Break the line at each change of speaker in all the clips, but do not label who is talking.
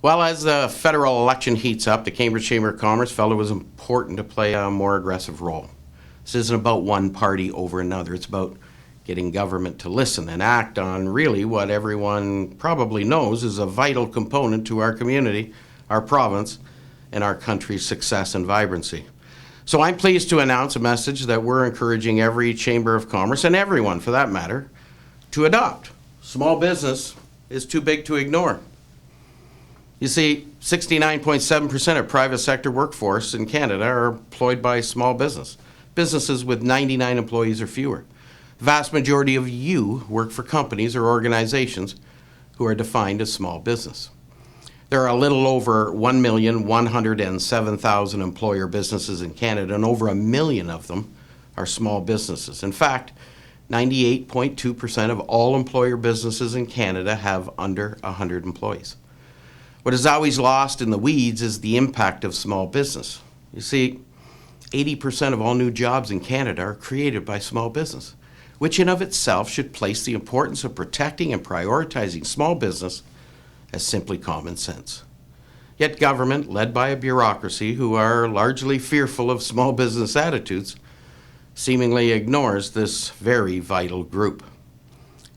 Well, as the federal election heats up, the Cambridge Chamber of Commerce felt it was important to play a more aggressive role. This isn't about one party over another. It's about getting government to listen and act on really what everyone probably knows is a vital component to our community, our province, and our country's success and vibrancy. So I'm pleased to announce a message that we're encouraging every Chamber of Commerce, and everyone for that matter, to adopt. Small business is too big to ignore. You see, 69.7% of private sector workforce in Canada are employed by small businesses with 99 employees or fewer. The vast majority of you work for companies or organizations who are defined as small business. There are a little over 1,107,000 employer businesses in Canada, and over 1 million of them are small businesses. In fact, 98.2% of all employer businesses in Canada have under 100 employees. What is always lost in the weeds is the impact of small business. You see, 80% of all new jobs in Canada are created by small business, which in of itself should place the importance of protecting and prioritizing small business as simply common sense. Yet government, led by a bureaucracy who are largely fearful of small business attitudes, seemingly ignores this very vital group.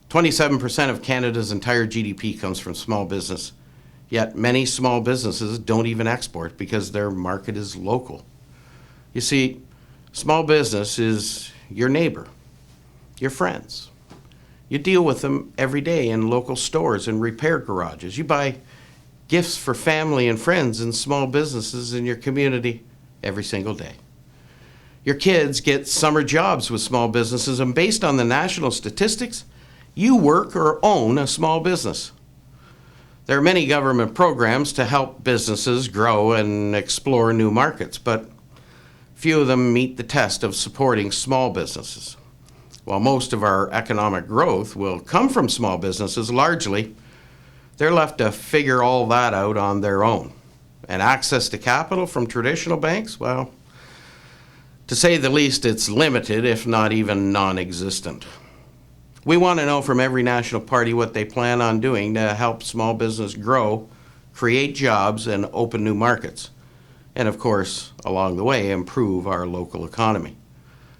27% of Canada's entire GDP comes from small business. Yet many small businesses don't even export because their market is local. You see, small business is your neighbor, your friends. You deal with them every day in local stores and repair garages. You buy gifts for family and friends in small businesses in your community every single day. Your kids get summer jobs with small businesses, and based on the national statistics, you work or own a small business. There are many government programs to help businesses grow and explore new markets, but few of them meet the test of supporting small businesses. While most of our economic growth will come from small businesses, largely, they're left to figure all that out on their own. And access to capital from traditional banks, well, to say the least, it's limited, if not even non-existent. We want to know from every national party what they plan on doing to help small business grow, create jobs, and open new markets. And of course, along the way, improve our local economy.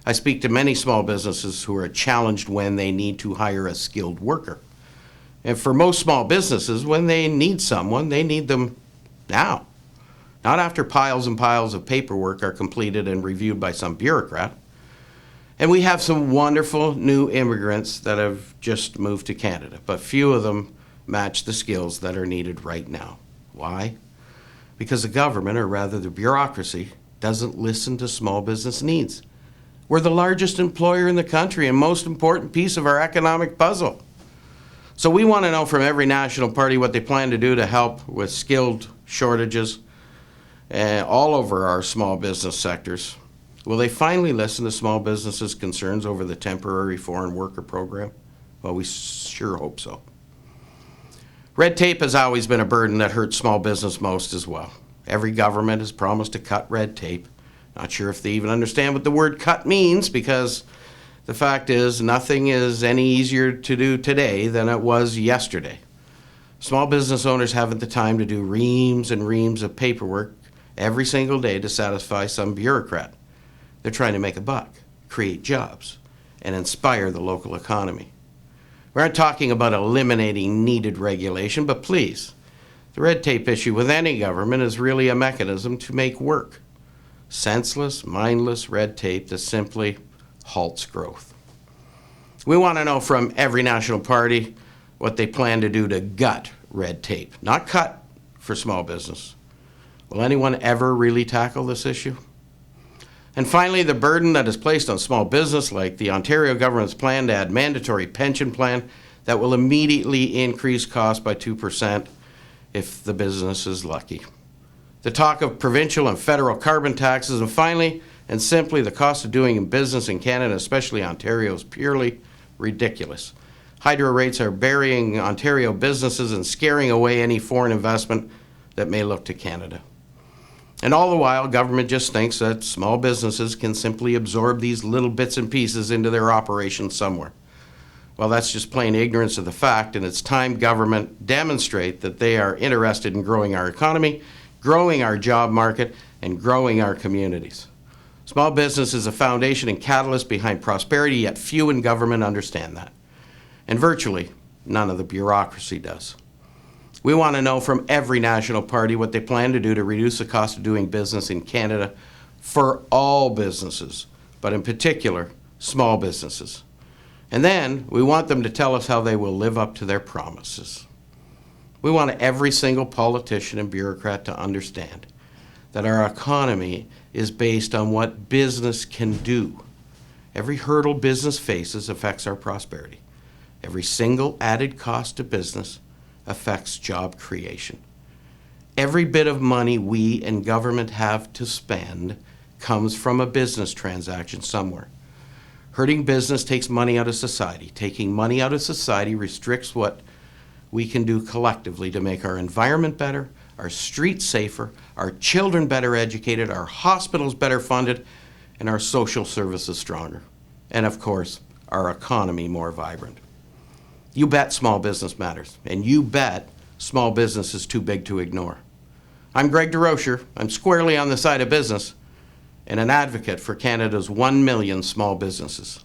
I speak to many small businesses who are challenged when they need to hire a skilled worker. And for most small businesses, when they need someone, they need them now. Not after piles and piles of paperwork are completed and reviewed by some bureaucrat. And we have some wonderful new immigrants that have just moved to Canada, but few of them match the skills that are needed right now. Why? Because the government, or rather the bureaucracy, doesn't listen to small business needs. We're the largest employer in the country and most important piece of our economic puzzle. So we want to know from every national party what they plan to do to help with skilled shortages all over our small business sectors. Will they finally listen to small businesses' concerns over the temporary foreign worker program? Well, we sure hope so. Red tape has always been a burden that hurts small business most as well. Every government has promised to cut red tape. Not sure if they even understand what the word cut means, because the fact is nothing is any easier to do today than it was yesterday. Small business owners haven't the time to do reams and reams of paperwork every single day to satisfy some bureaucrat. They're trying to make a buck, create jobs, and inspire the local economy. We aren't talking about eliminating needed regulation, but please, the red tape issue with any government is really a mechanism to make work. Senseless, mindless red tape that simply halts growth. We want to know from every national party what they plan to do to gut red tape, not cut for small business. Will anyone ever really tackle this issue? And finally, the burden that is placed on small business, like the Ontario government's plan to add mandatory pension plan that will immediately increase costs by 2% if the business is lucky. The talk of provincial and federal carbon taxes, and finally, and simply, the cost of doing business in Canada, especially Ontario, is purely ridiculous. Hydro rates are burying Ontario businesses and scaring away any foreign investment that may look to Canada. And all the while, government just thinks that small businesses can simply absorb these little bits and pieces into their operations somewhere. Well, that's just plain ignorance of the fact, and it's time government demonstrate that they are interested in growing our economy, growing our job market, and growing our communities. Small business is a foundation and catalyst behind prosperity, yet few in government understand that. And virtually none of the bureaucracy does. We want to know from every national party what they plan to do to reduce the cost of doing business in Canada for all businesses, but in particular, small businesses. And then we want them to tell us how they will live up to their promises. We want every single politician and bureaucrat to understand that our economy is based on what business can do. Every hurdle business faces affects our prosperity. Every single added cost to business affects job creation. Every bit of money we and government have to spend comes from a business transaction somewhere. Hurting business takes money out of society. Taking money out of society restricts what we can do collectively to make our environment better, our streets safer, our children better educated, our hospitals better funded, and our social services stronger. And of course, our economy more vibrant. You bet small business matters, and you bet small business is too big to ignore. I'm Greg DeRocher. I'm squarely on the side of business and an advocate for Canada's 1 million small businesses.